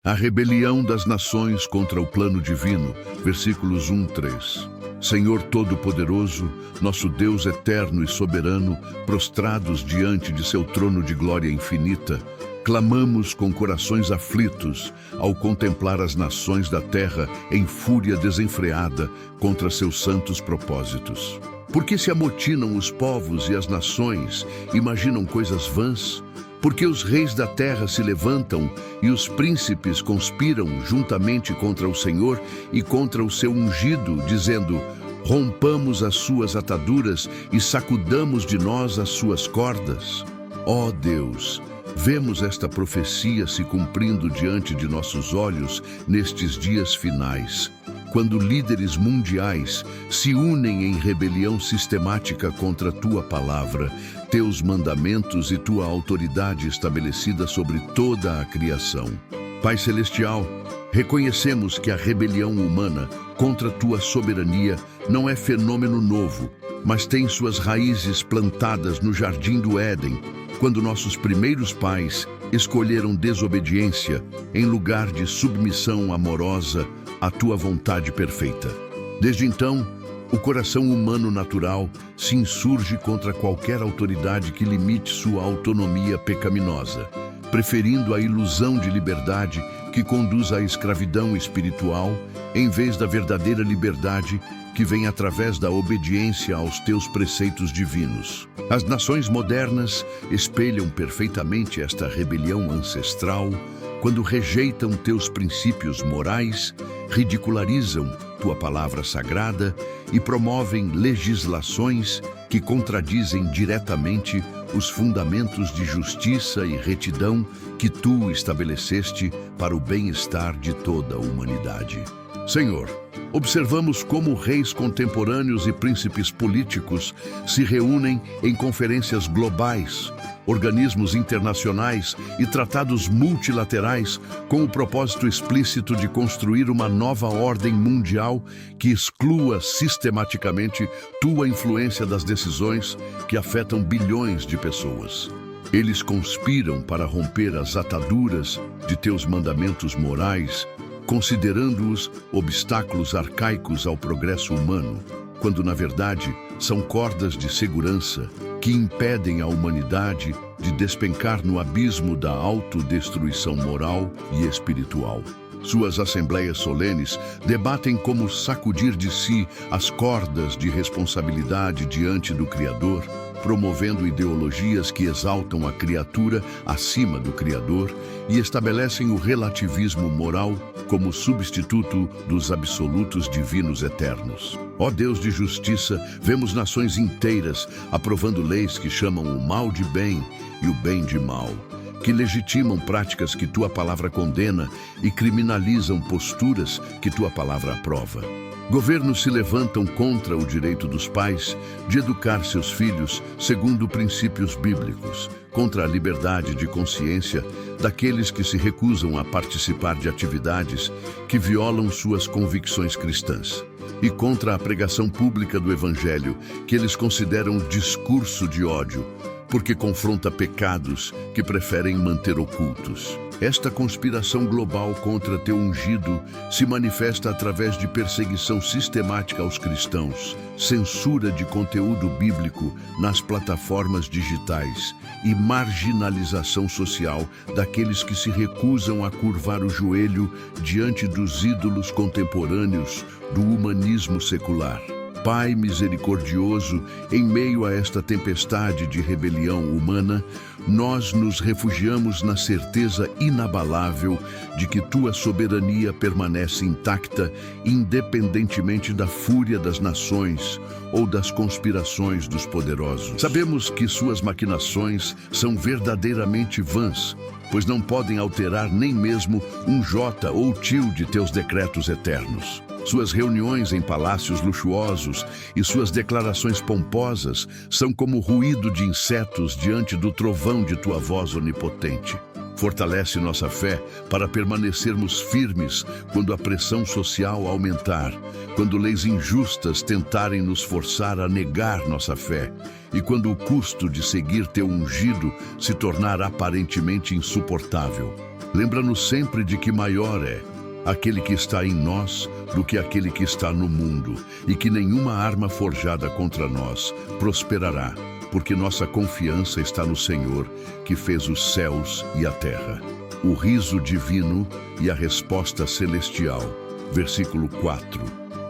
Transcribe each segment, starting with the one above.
A rebelião das nações contra o plano divino, versículos 1, 3. Senhor Todo-Poderoso, nosso Deus eterno e soberano, prostrados diante de seu trono de glória infinita, clamamos com corações aflitos ao contemplar as nações da terra em fúria desenfreada contra seus santos propósitos. Por que se amotinam os povos e as nações, imaginam coisas vãs? Porque os reis da terra se levantam e os príncipes conspiram juntamente contra o Senhor e contra o seu ungido, dizendo: rompamos as suas ataduras e sacudamos de nós as suas cordas. Ó Deus, vemos esta profecia se cumprindo diante de nossos olhos nestes dias finais, quando líderes mundiais se unem em rebelião sistemática contra tua palavra, teus mandamentos e tua autoridade estabelecida sobre toda a criação. Pai Celestial, reconhecemos que a rebelião humana contra tua soberania não é fenômeno novo, mas tem suas raízes plantadas no Jardim do Éden, quando nossos primeiros pais escolheram desobediência em lugar de submissão amorosa à tua vontade perfeita. Desde então, o coração humano natural se insurge contra qualquer autoridade que limite sua autonomia pecaminosa, preferindo a ilusão de liberdade que conduz à escravidão espiritual, em vez da verdadeira liberdade que vem através da obediência aos teus preceitos divinos. As nações modernas espelham perfeitamente esta rebelião ancestral quando rejeitam teus princípios morais, ridicularizam tua palavra sagrada e promovem legislações que contradizem diretamente os fundamentos de justiça e retidão que tu estabeleceste para o bem-estar de toda a humanidade. Senhor, observamos como reis contemporâneos e príncipes políticos se reúnem em conferências globais, organismos internacionais e tratados multilaterais com o propósito explícito de construir uma nova ordem mundial que exclua sistematicamente tua influência das decisões que afetam bilhões de pessoas. Eles conspiram para romper as ataduras de teus mandamentos morais, considerando-os obstáculos arcaicos ao progresso humano, quando na verdade são cordas de segurança que impedem a humanidade de despencar no abismo da autodestruição moral e espiritual. Suas assembleias solenes debatem como sacudir de si as cordas de responsabilidade diante do Criador, promovendo ideologias que exaltam a criatura acima do Criador e estabelecem o relativismo moral como substituto dos absolutos divinos eternos. Ó Deus de justiça, vemos nações inteiras aprovando leis que chamam o mal de bem e o bem de mal, que legitimam práticas que tua palavra condena e criminalizam posturas que tua palavra aprova. Governos se levantam contra o direito dos pais de educar seus filhos segundo princípios bíblicos, contra a liberdade de consciência daqueles que se recusam a participar de atividades que violam suas convicções cristãs, e contra a pregação pública do Evangelho, que eles consideram discurso de ódio, porque confronta pecados que preferem manter ocultos. Esta conspiração global contra teu ungido se manifesta através de perseguição sistemática aos cristãos, censura de conteúdo bíblico nas plataformas digitais e marginalização social daqueles que se recusam a curvar o joelho diante dos ídolos contemporâneos do humanismo secular. Pai misericordioso, em meio a esta tempestade de rebelião humana, nós nos refugiamos na certeza inabalável de que tua soberania permanece intacta, independentemente da fúria das nações ou das conspirações dos poderosos. Sabemos que suas maquinações são verdadeiramente vãs, pois não podem alterar nem mesmo um jota ou tio de teus decretos eternos. Suas reuniões em palácios luxuosos e suas declarações pomposas são como ruído de insetos diante do trovão de tua voz onipotente. Fortalece nossa fé para permanecermos firmes quando a pressão social aumentar, quando leis injustas tentarem nos forçar a negar nossa fé e quando o custo de seguir teu ungido se tornar aparentemente insuportável. Lembra-nos sempre de que maior é aquele que está em nós do que aquele que está no mundo, e que nenhuma arma forjada contra nós prosperará, porque nossa confiança está no Senhor, que fez os céus e a terra. O riso divino e a resposta celestial. Versículo 4.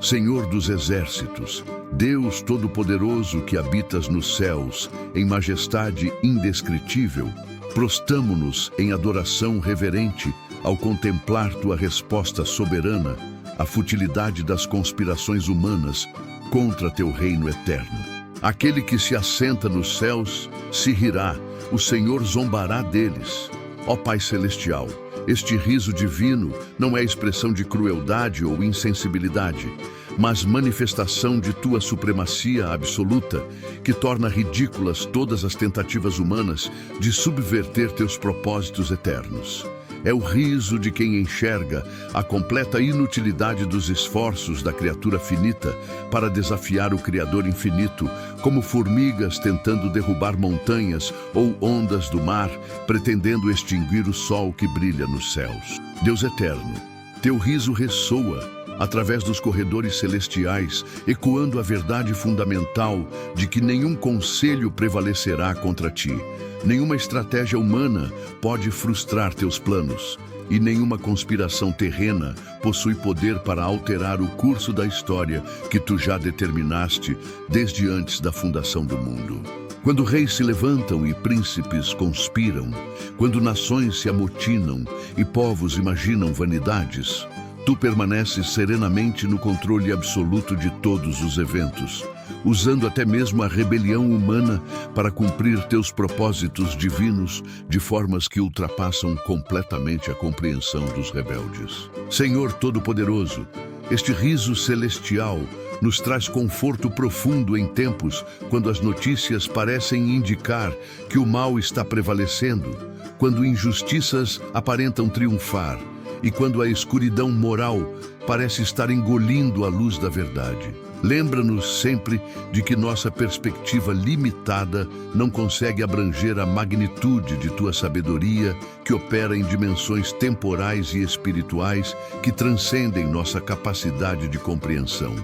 Senhor dos exércitos, Deus Todo-Poderoso que habitas nos céus, em majestade indescritível, prostamo-nos em adoração reverente ao contemplar tua resposta soberana à futilidade das conspirações humanas contra teu reino eterno. Aquele que se assenta nos céus se rirá, o Senhor zombará deles. Ó Pai Celestial, este riso divino não é expressão de crueldade ou insensibilidade, mas manifestação de tua supremacia absoluta, que torna ridículas todas as tentativas humanas de subverter teus propósitos eternos. É o riso de quem enxerga a completa inutilidade dos esforços da criatura finita para desafiar o Criador infinito, como formigas tentando derrubar montanhas ou ondas do mar, pretendendo extinguir o sol que brilha nos céus. Deus eterno, teu riso ressoa através dos corredores celestiais, ecoando a verdade fundamental de que nenhum conselho prevalecerá contra ti. Nenhuma estratégia humana pode frustrar teus planos, e nenhuma conspiração terrena possui poder para alterar o curso da história que tu já determinaste desde antes da fundação do mundo. Quando reis se levantam e príncipes conspiram, quando nações se amotinam e povos imaginam vanidades, tu permaneces serenamente no controle absoluto de todos os eventos, usando até mesmo a rebelião humana para cumprir teus propósitos divinos de formas que ultrapassam completamente a compreensão dos rebeldes. Senhor Todo-Poderoso, este riso celestial nos traz conforto profundo em tempos quando as notícias parecem indicar que o mal está prevalecendo, quando injustiças aparentam triunfar e quando a escuridão moral parece estar engolindo a luz da verdade. Lembra-nos sempre de que nossa perspectiva limitada não consegue abranger a magnitude de tua sabedoria, que opera em dimensões temporais e espirituais que transcendem nossa capacidade de compreensão.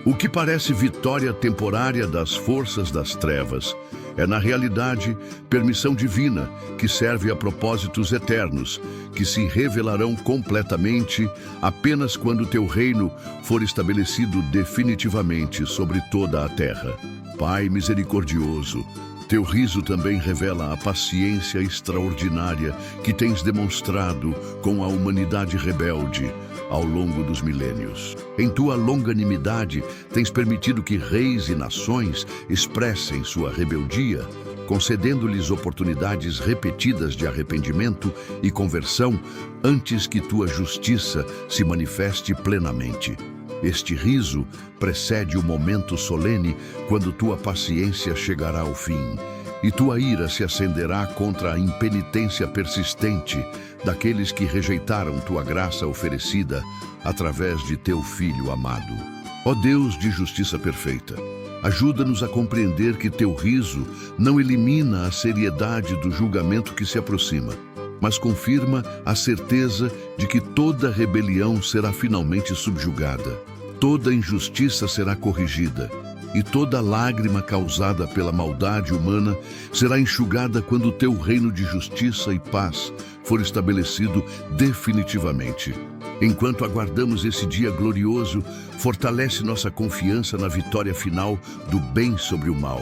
O que parece vitória temporária das forças das trevas é, na realidade, permissão divina que serve a propósitos eternos, que se revelarão completamente apenas quando teu reino for estabelecido definitivamente sobre toda a terra. Pai misericordioso, teu riso também revela a paciência extraordinária que tens demonstrado com a humanidade rebelde ao longo dos milênios. Em tua longanimidade, tens permitido que reis e nações expressem sua rebeldia, concedendo-lhes oportunidades repetidas de arrependimento e conversão antes que tua justiça se manifeste plenamente. Este riso precede o momento solene quando tua paciência chegará ao fim e tua ira se acenderá contra a impenitência persistente daqueles que rejeitaram tua graça oferecida através de teu Filho amado. Ó Deus de justiça perfeita, ajuda-nos a compreender que teu riso não elimina a seriedade do julgamento que se aproxima, mas confirma a certeza de que toda rebelião será finalmente subjugada, toda injustiça será corrigida, e toda lágrima causada pela maldade humana será enxugada quando o teu reino de justiça e paz for estabelecido definitivamente. Enquanto aguardamos esse dia glorioso, fortalece nossa confiança na vitória final do bem sobre o mal,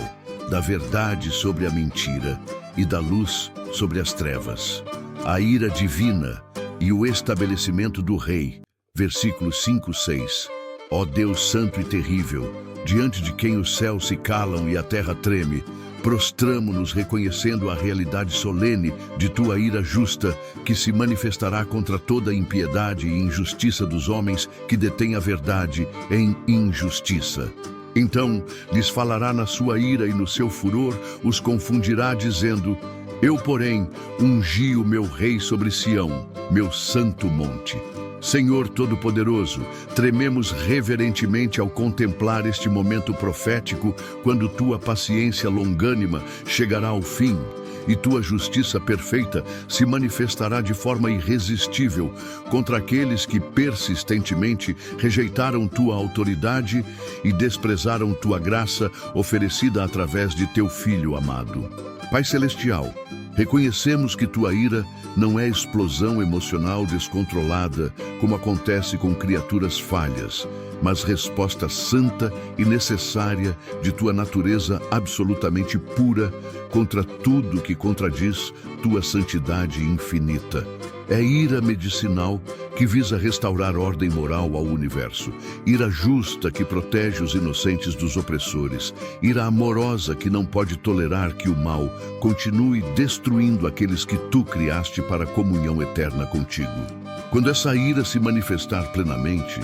da verdade sobre a mentira e da luz sobre as trevas. A ira divina e o estabelecimento do Rei. Versículos 5-6. Ó Deus santo e terrível, diante de quem os céus se calam e a terra treme, prostramo-nos reconhecendo a realidade solene de tua ira justa, que se manifestará contra toda impiedade e injustiça dos homens que detêm a verdade em injustiça. Então lhes falará na sua ira e no seu furor, os confundirá dizendo: Eu, porém, ungi o meu rei sobre Sião, meu santo monte. Senhor Todo-Poderoso, trememos reverentemente ao contemplar este momento profético, quando tua paciência longânima chegará ao fim e tua justiça perfeita se manifestará de forma irresistível contra aqueles que persistentemente rejeitaram tua autoridade e desprezaram tua graça oferecida através de teu Filho amado. Pai Celestial, reconhecemos que tua ira não é explosão emocional descontrolada, como acontece com criaturas falhas, mas resposta santa e necessária de tua natureza absolutamente pura contra tudo que contradiz tua santidade infinita. É ira medicinal que visa restaurar ordem moral ao universo, ira justa que protege os inocentes dos opressores, ira amorosa que não pode tolerar que o mal continue destruindo aqueles que tu criaste para comunhão eterna contigo. Quando essa ira se manifestar plenamente,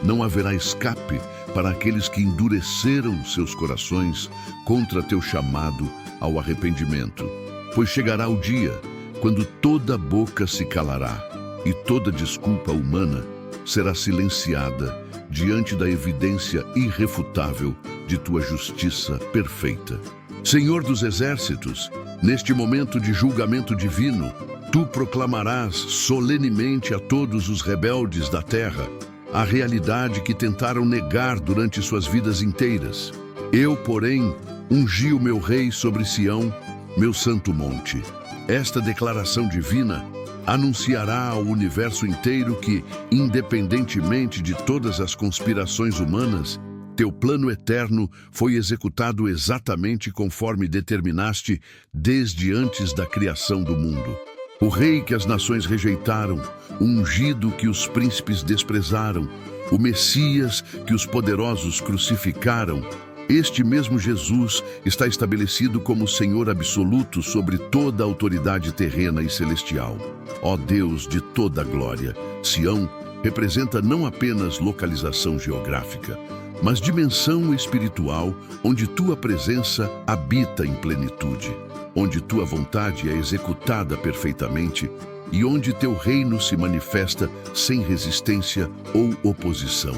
não haverá escape para aqueles que endureceram seus corações contra teu chamado ao arrependimento, pois chegará o dia quando toda boca se calará e toda desculpa humana será silenciada diante da evidência irrefutável de tua justiça perfeita. Senhor dos exércitos, neste momento de julgamento divino, tu proclamarás solenemente a todos os rebeldes da terra a realidade que tentaram negar durante suas vidas inteiras. Eu, porém, ungi o meu rei sobre Sião, meu santo monte. Esta declaração divina anunciará ao universo inteiro que, independentemente de todas as conspirações humanas, teu plano eterno foi executado exatamente conforme determinaste desde antes da criação do mundo. O rei que as nações rejeitaram, o ungido que os príncipes desprezaram, o Messias que os poderosos crucificaram, este mesmo Jesus está estabelecido como Senhor absoluto sobre toda a autoridade terrena e celestial. Ó Deus de toda a glória, Sião representa não apenas localização geográfica, mas dimensão espiritual onde tua presença habita em plenitude, onde tua vontade é executada perfeitamente e onde teu reino se manifesta sem resistência ou oposição.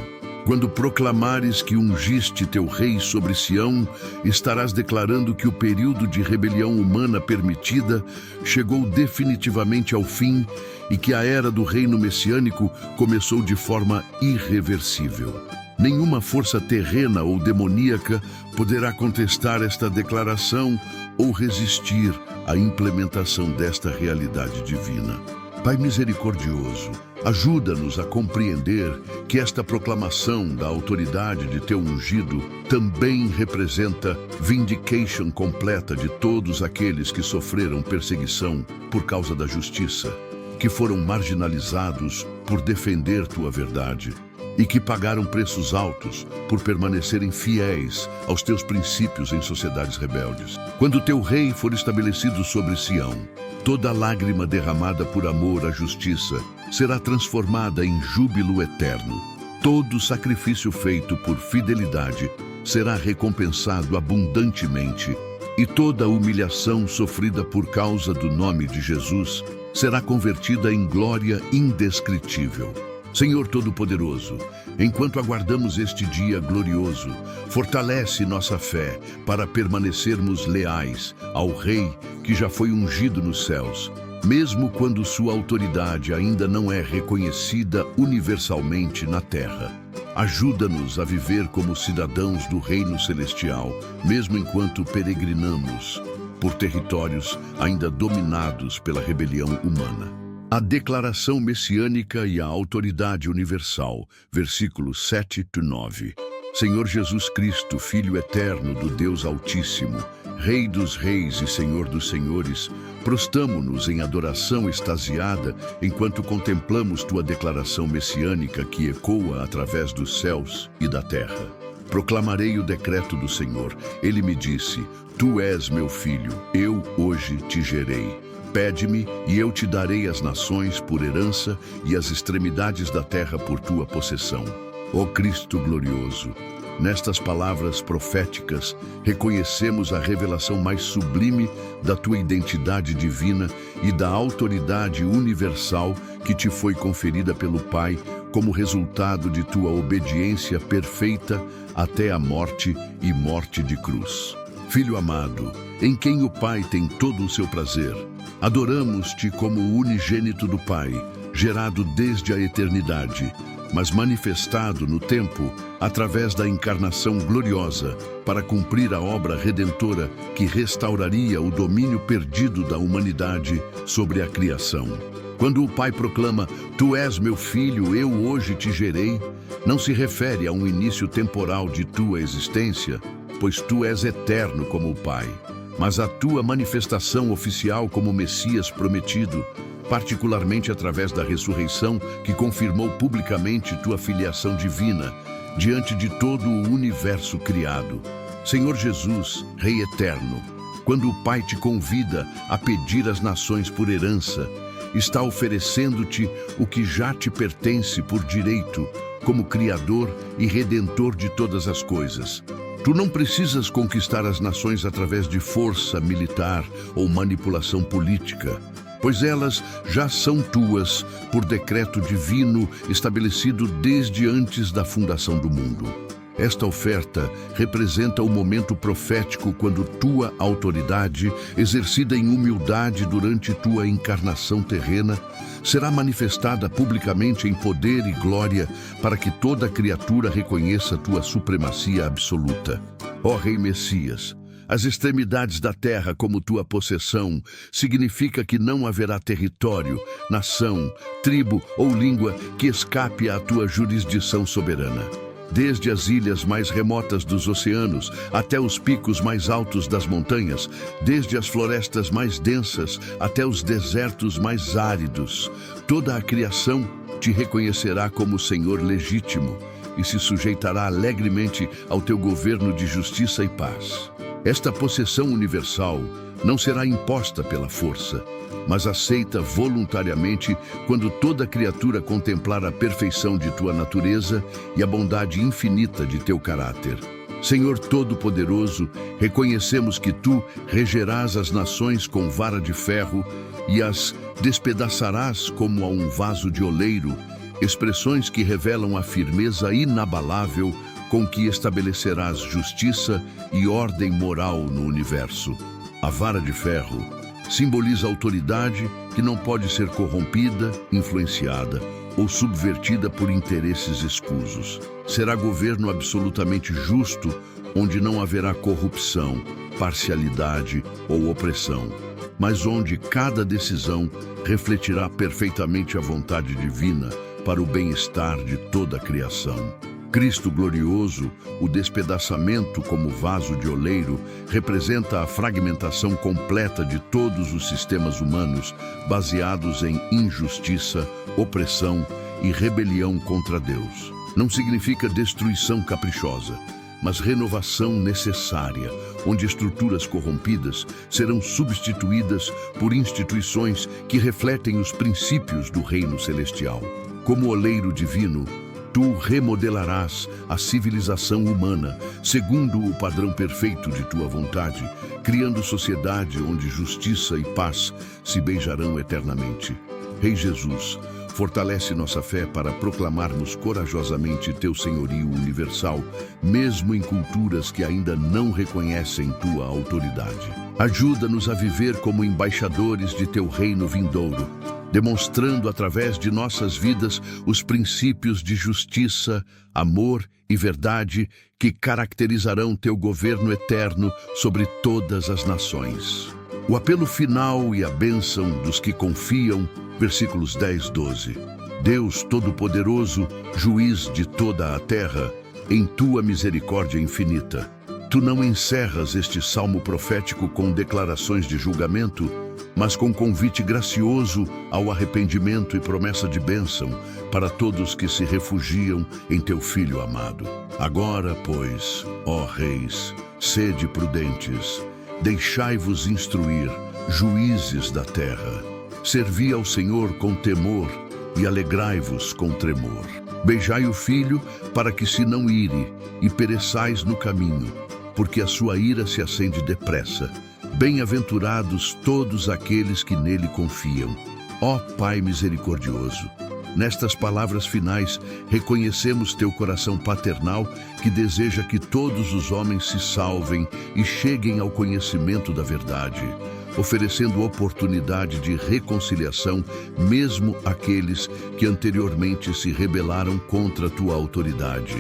Quando proclamares que ungiste teu rei sobre Sião, estarás declarando que o período de rebelião humana permitida chegou definitivamente ao fim e que a era do reino messiânico começou de forma irreversível. Nenhuma força terrena ou demoníaca poderá contestar esta declaração ou resistir à implementação desta realidade divina. Pai misericordioso, ajuda-nos a compreender que esta proclamação da autoridade de teu ungido também representa vindication completa de todos aqueles que sofreram perseguição por causa da justiça, que foram marginalizados por defender tua verdade e que pagaram preços altos por permanecerem fiéis aos teus princípios em sociedades rebeldes. Quando teu rei for estabelecido sobre Sião, toda lágrima derramada por amor à justiça será transformada em júbilo eterno. Todo sacrifício feito por fidelidade será recompensado abundantemente, e toda humilhação sofrida por causa do nome de Jesus será convertida em glória indescritível. Senhor Todo-Poderoso, enquanto aguardamos este dia glorioso, fortalece nossa fé para permanecermos leais ao Rei que já foi ungido nos céus, mesmo quando sua autoridade ainda não é reconhecida universalmente na terra. Ajuda-nos a viver como cidadãos do Reino Celestial, mesmo enquanto peregrinamos por territórios ainda dominados pela rebelião humana. A declaração messiânica e a autoridade universal, versículos 7-9. Senhor Jesus Cristo, Filho eterno do Deus Altíssimo, Rei dos reis e Senhor dos senhores, prostamo-nos em adoração extasiada enquanto contemplamos tua declaração messiânica que ecoa através dos céus e da terra. Proclamarei o decreto do Senhor. Ele me disse: Tu és meu filho, eu hoje te gerei. Pede-me e eu te darei as nações por herança e as extremidades da terra por tua possessão. Ó Cristo glorioso, Nestas palavras proféticas, reconhecemos a revelação mais sublime da tua identidade divina e da autoridade universal que te foi conferida pelo Pai como resultado de tua obediência perfeita até a morte e morte de cruz. Filho amado, em quem o Pai tem todo o seu prazer, adoramos-te como o unigênito do Pai, gerado desde a eternidade, mas manifestado no tempo através da encarnação gloriosa para cumprir a obra redentora que restauraria o domínio perdido da humanidade sobre a criação. Quando o Pai proclama, "Tu és meu filho, eu hoje te gerei", não se refere a um início temporal de tua existência, pois tu és eterno como o Pai, mas a tua manifestação oficial como Messias prometido, particularmente através da ressurreição que confirmou publicamente tua filiação divina diante de todo o universo criado. Senhor Jesus, Rei eterno, quando o Pai te convida a pedir às nações por herança, está oferecendo-te o que já te pertence por direito, como Criador e Redentor de todas as coisas. Tu não precisas conquistar as nações através de força militar ou manipulação política, pois elas já são tuas por decreto divino estabelecido desde antes da fundação do mundo. Esta oferta representa o momento profético quando tua autoridade, exercida em humildade durante tua encarnação terrena, será manifestada publicamente em poder e glória para que toda criatura reconheça tua supremacia absoluta. Ó Rei Messias, as extremidades da terra como tua possessão significa que não haverá território, nação, tribo ou língua que escape à tua jurisdição soberana. Desde as ilhas mais remotas dos oceanos até os picos mais altos das montanhas, desde as florestas mais densas até os desertos mais áridos, toda a criação te reconhecerá como Senhor legítimo e se sujeitará alegremente ao teu governo de justiça e paz. Esta possessão universal não será imposta pela força, mas aceita voluntariamente quando toda criatura contemplar a perfeição de tua natureza e a bondade infinita de teu caráter. Senhor Todo-Poderoso, reconhecemos que tu regerás as nações com vara de ferro e as despedaçarás como a um vaso de oleiro, expressões que revelam a firmeza inabalável com que estabelecerás justiça e ordem moral no universo. A vara de ferro simboliza autoridade que não pode ser corrompida, influenciada ou subvertida por interesses escusos. Será governo absolutamente justo, onde não haverá corrupção, parcialidade ou opressão, mas onde cada decisão refletirá perfeitamente a vontade divina para o bem-estar de toda a criação. Cristo glorioso, o despedaçamento como vaso de oleiro, representa a fragmentação completa de todos os sistemas humanos baseados em injustiça, opressão e rebelião contra Deus. Não significa destruição caprichosa, mas renovação necessária, onde estruturas corrompidas serão substituídas por instituições que refletem os princípios do reino celestial. Como oleiro divino, tu remodelarás a civilização humana segundo o padrão perfeito de tua vontade, criando sociedade onde justiça e paz se beijarão eternamente. Rei Jesus, fortalece nossa fé para proclamarmos corajosamente teu senhorio universal, mesmo em culturas que ainda não reconhecem tua autoridade. Ajuda-nos a viver como embaixadores de teu reino vindouro, demonstrando através de nossas vidas os princípios de justiça, amor e verdade que caracterizarão teu governo eterno sobre todas as nações. O apelo final e a bênção dos que confiam, versículos 10, 12. Deus Todo-Poderoso, juiz de toda a terra, em tua misericórdia infinita, tu não encerras este salmo profético com declarações de julgamento, mas com convite gracioso ao arrependimento e promessa de bênção para todos que se refugiam em teu Filho amado. Agora, pois, ó reis, sede prudentes, deixai-vos instruir, juízes da terra. Servi ao Senhor com temor e alegrai-vos com tremor. Beijai o filho, para que se não ire, e pereçais no caminho, porque a sua ira se acende depressa. Bem-aventurados todos aqueles que nele confiam. Ó Pai misericordioso, nestas palavras finais, reconhecemos teu coração paternal que deseja que todos os homens se salvem e cheguem ao conhecimento da verdade, oferecendo oportunidade de reconciliação, mesmo aqueles que anteriormente se rebelaram contra a tua autoridade.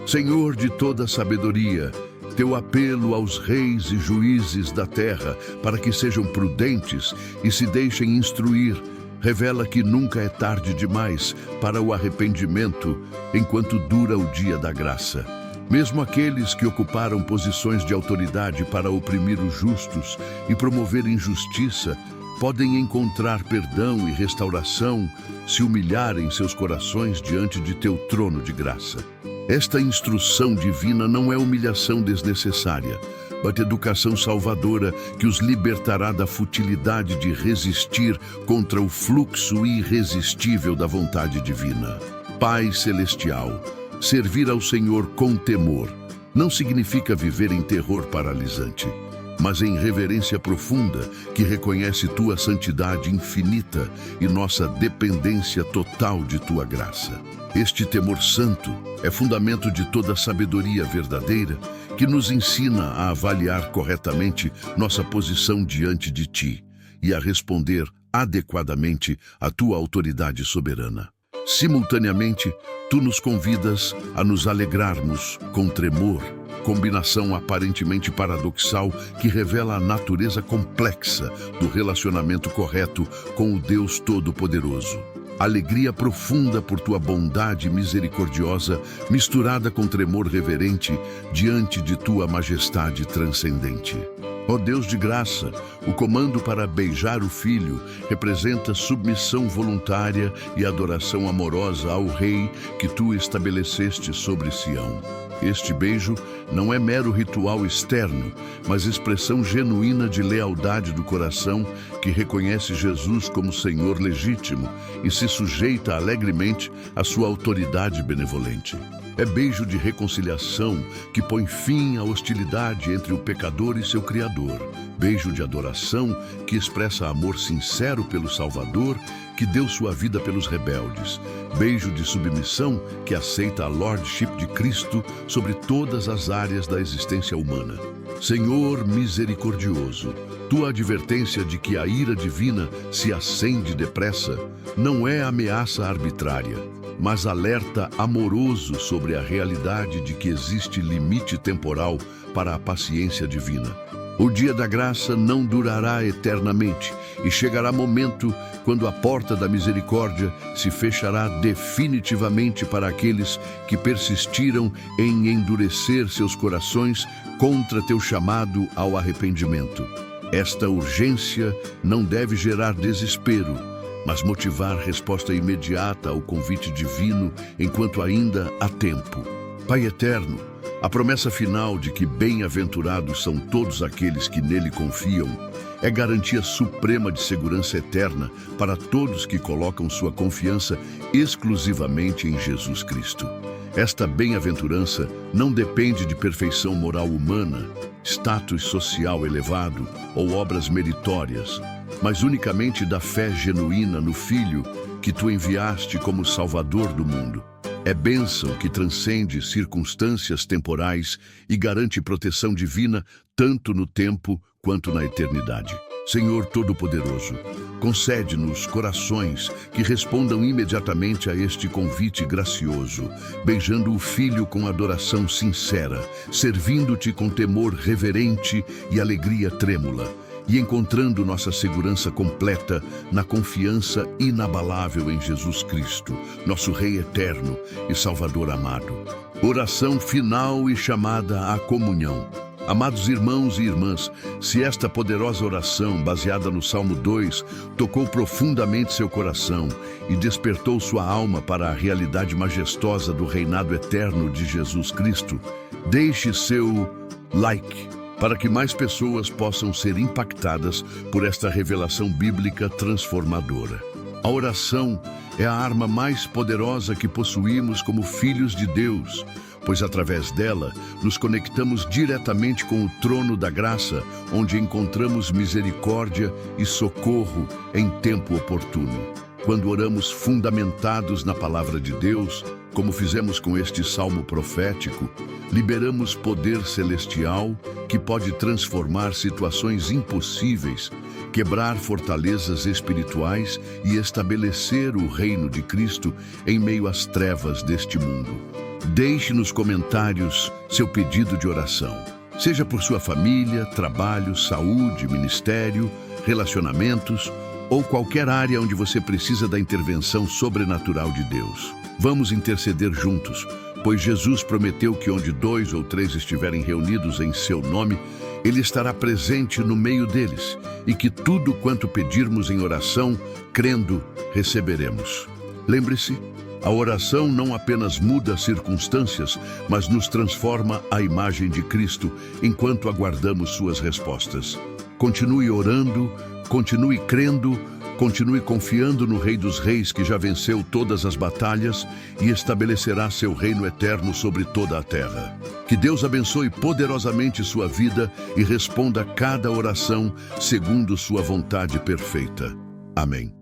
Senhor de toda sabedoria, teu apelo aos reis e juízes da terra para que sejam prudentes e se deixem instruir, revela que nunca é tarde demais para o arrependimento, enquanto dura o dia da graça. Mesmo aqueles que ocuparam posições de autoridade para oprimir os justos e promover injustiça, podem encontrar perdão e restauração se humilharem seus corações diante de teu trono de graça. Esta instrução divina não é humilhação desnecessária, mas educação salvadora que os libertará da futilidade de resistir contra o fluxo irresistível da vontade divina. Pai Celestial, servir ao Senhor com temor não significa viver em terror paralisante, mas em reverência profunda que reconhece tua santidade infinita e nossa dependência total de tua graça. Este temor santo é fundamento de toda sabedoria verdadeira que nos ensina a avaliar corretamente nossa posição diante de ti e a responder adequadamente à tua autoridade soberana. Simultaneamente, tu nos convidas a nos alegrarmos com tremor, combinação aparentemente paradoxal que revela a natureza complexa do relacionamento correto com o Deus Todo-Poderoso. Alegria profunda por tua bondade misericordiosa, misturada com tremor reverente diante de tua majestade transcendente. Ó Deus de graça, o comando para beijar o Filho representa submissão voluntária e adoração amorosa ao Rei que tu estabeleceste sobre Sião. Este beijo não é mero ritual externo, mas expressão genuína de lealdade do coração que reconhece Jesus como Senhor legítimo e se sujeita alegremente à sua autoridade benevolente. É beijo de reconciliação que põe fim à hostilidade entre o pecador e seu Criador. Beijo de adoração que expressa amor sincero pelo Salvador que deu sua vida pelos rebeldes. Beijo de submissão que aceita a Lordship de Cristo sobre todas as áreas da existência humana. Senhor misericordioso, tua advertência de que a ira divina se acende depressa não é ameaça arbitrária, mas alerta amoroso sobre a realidade de que existe limite temporal para a paciência divina. O dia da graça não durará eternamente e chegará momento quando a porta da misericórdia se fechará definitivamente para aqueles que persistiram em endurecer seus corações contra teu chamado ao arrependimento. Esta urgência não deve gerar desespero, mas motivar resposta imediata ao convite divino enquanto ainda há tempo. Pai eterno, a promessa final de que bem-aventurados são todos aqueles que nele confiam é garantia suprema de segurança eterna para todos que colocam sua confiança exclusivamente em Jesus Cristo. Esta bem-aventurança não depende de perfeição moral humana, status social elevado ou obras meritórias, mas unicamente da fé genuína no Filho que tu enviaste como Salvador do mundo. É bênção que transcende circunstâncias temporais e garante proteção divina tanto no tempo quanto na eternidade. Senhor Todo-Poderoso, concede-nos corações que respondam imediatamente a este convite gracioso, beijando o Filho com adoração sincera, servindo-te com temor reverente e alegria trêmula, e encontrando nossa segurança completa na confiança inabalável em Jesus Cristo, nosso Rei eterno e Salvador amado. Oração final e chamada à comunhão. Amados irmãos e irmãs, se esta poderosa oração, baseada no Salmo 2, tocou profundamente seu coração e despertou sua alma para a realidade majestosa do reinado eterno de Jesus Cristo, deixe seu like para que mais pessoas possam ser impactadas por esta revelação bíblica transformadora. A oração é a arma mais poderosa que possuímos como filhos de Deus, pois através dela nos conectamos diretamente com o trono da graça, onde encontramos misericórdia e socorro em tempo oportuno. Quando oramos fundamentados na palavra de Deus, como fizemos com este salmo profético, liberamos poder celestial que pode transformar situações impossíveis, quebrar fortalezas espirituais e estabelecer o reino de Cristo em meio às trevas deste mundo. Deixe nos comentários seu pedido de oração, seja por sua família, trabalho, saúde, ministério, relacionamentos ou qualquer área onde você precisa da intervenção sobrenatural de Deus. Vamos interceder juntos, pois Jesus prometeu que onde 2 ou 3 estiverem reunidos em seu nome, Ele estará presente no meio deles, e que tudo quanto pedirmos em oração, crendo, receberemos. Lembre-se, a oração não apenas muda as circunstâncias, mas nos transforma à imagem de Cristo enquanto aguardamos suas respostas. Continue orando, continue crendo, continue confiando no Rei dos Reis que já venceu todas as batalhas e estabelecerá seu reino eterno sobre toda a terra. Que Deus abençoe poderosamente sua vida e responda cada oração segundo sua vontade perfeita. Amém.